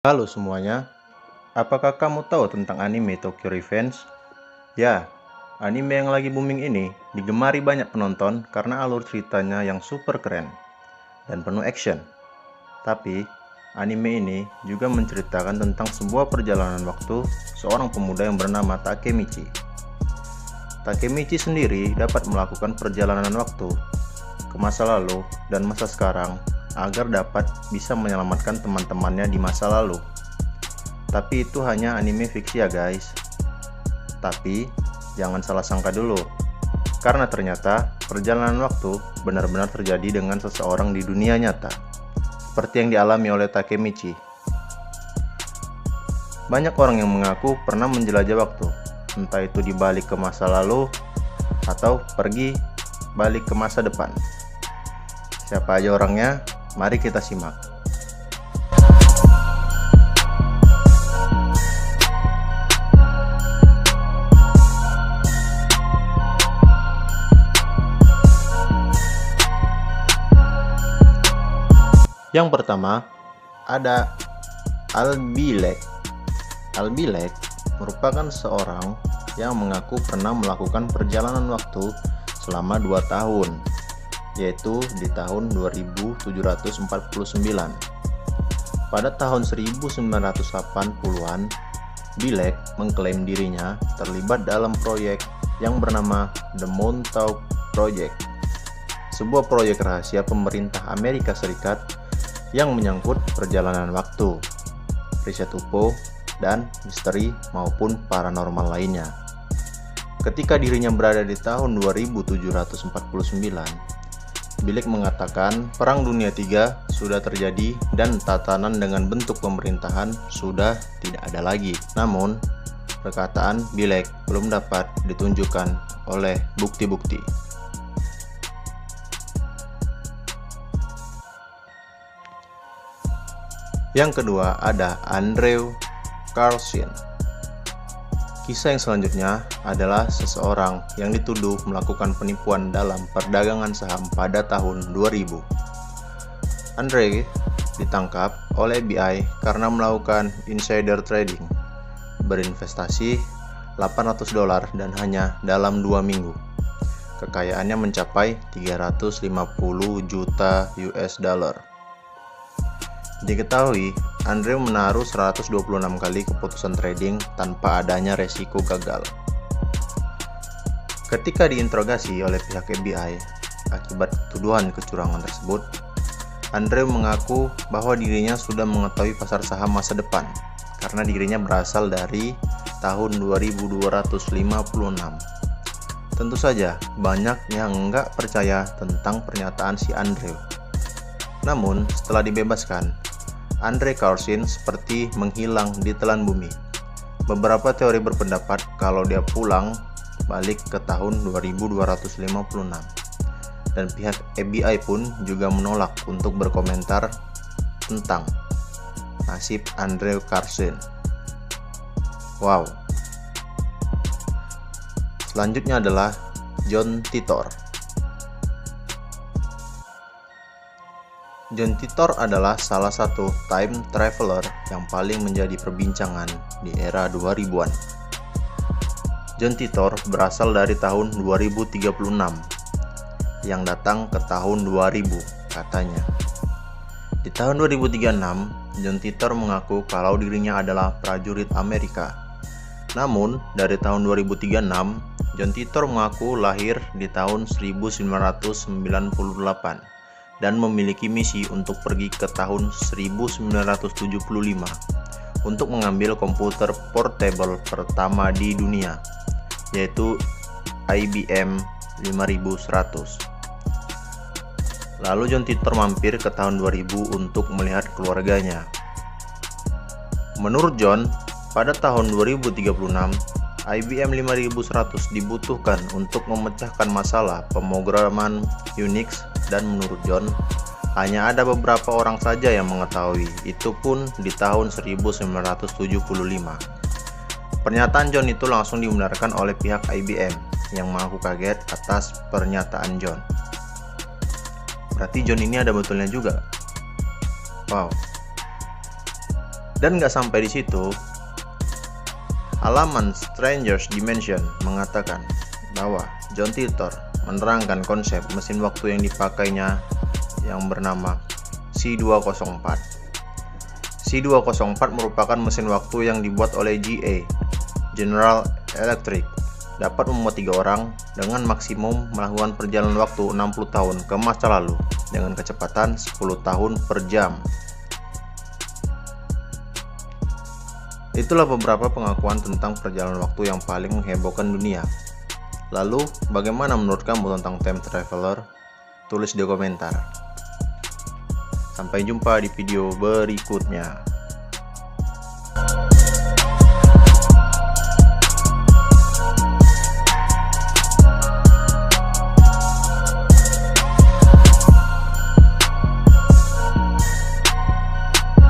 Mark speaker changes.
Speaker 1: Halo semuanya, apakah kamu tahu tentang anime Tokyo Revenge? Ya, anime yang lagi booming ini digemari banyak penonton karena alur ceritanya yang super keren dan penuh action. Tapi, anime ini juga menceritakan tentang sebuah perjalanan waktu seorang pemuda yang bernama Takemichi. Takemichi sendiri dapat melakukan perjalanan waktu ke masa lalu dan masa sekarang agar dapat bisa menyelamatkan teman-temannya di masa lalu. Tapi itu hanya anime fiksi ya guys. Tapi jangan salah sangka dulu, karena ternyata perjalanan waktu benar-benar terjadi dengan seseorang di dunia nyata, seperti yang dialami oleh Takemichi. Banyak orang yang mengaku pernah menjelajah waktu, entah itu dibalik ke masa lalu atau pergi balik ke masa depan. Siapa aja orangnya? Mari kita simak. Yang pertama, ada Albilek. Albilek merupakan seorang yang mengaku pernah melakukan perjalanan waktu selama 2 tahun, yaitu di tahun 2749. Pada tahun 1980-an, Bilek mengklaim dirinya terlibat dalam proyek yang bernama The Montauk Project, sebuah proyek rahasia pemerintah Amerika Serikat yang menyangkut perjalanan waktu, riset UFO, dan misteri maupun paranormal lainnya. Ketika dirinya berada di tahun 2749, Bilek mengatakan Perang Dunia III sudah terjadi dan tatanan dengan bentuk pemerintahan sudah tidak ada lagi. Namun, perkataan Bilek belum dapat ditunjukkan oleh bukti-bukti. Yang kedua ada Andrew Carlson. Kisah yang selanjutnya adalah seseorang yang dituduh melakukan penipuan dalam perdagangan saham pada tahun 2000. Andre ditangkap oleh FBI karena melakukan insider trading, berinvestasi $800 dan hanya dalam 2 minggu. Kekayaannya mencapai 350 juta US dollar. Diketahui, Andre menaruh 126 kali keputusan trading tanpa adanya resiko gagal. Ketika diinterogasi oleh pihak FBI akibat tuduhan kecurangan tersebut, Andre mengaku bahwa dirinya sudah mengetahui pasar saham masa depan karena dirinya berasal dari tahun 2256. Tentu saja banyak yang nggak percaya tentang pernyataan si Andre. Namun setelah dibebaskan, Andre Carlson seperti menghilang di telan bumi. Beberapa teori berpendapat kalau dia pulang balik ke tahun 2256. Dan pihak FBI pun juga menolak untuk berkomentar tentang nasib Andre Carlson. Wow. Selanjutnya adalah John Titor. John Titor adalah salah satu time traveler yang paling menjadi perbincangan di era 2000-an. John Titor berasal dari tahun 2036 yang datang ke tahun 2000 katanya. Di tahun 2036, John Titor mengaku kalau dirinya adalah prajurit Amerika. Namun, dari tahun 2036, John Titor mengaku lahir di tahun 1998. Dan memiliki misi untuk pergi ke tahun 1975 untuk mengambil komputer portable pertama di dunia, yaitu IBM 5100. Lalu John Titor mampir ke tahun 2000 untuk melihat keluarganya. Menurut John, pada tahun 2036, IBM 5100 dibutuhkan untuk memecahkan masalah pemrograman Unix dan menurut John, hanya ada beberapa orang saja yang mengetahui, itu pun di tahun 1975. Pernyataan John itu langsung dibenarkan oleh pihak IBM yang mengaku kaget atas pernyataan John. Berarti John ini ada betulnya juga. Wow. Dan nggak sampai di situ, halaman Stranger's Dimension mengatakan bahwa John Titor menerangkan konsep mesin waktu yang dipakainya yang bernama C204. C204 merupakan mesin waktu yang dibuat oleh GE, General Electric, dapat memuat 3 orang dengan maksimum melakukan perjalanan waktu 60 tahun ke masa lalu dengan kecepatan 10 tahun per jam. Itulah beberapa pengakuan tentang perjalanan waktu yang paling menghebohkan dunia. Lalu, bagaimana menurut kamu tentang time traveler? Tulis di komentar. Sampai jumpa di video berikutnya.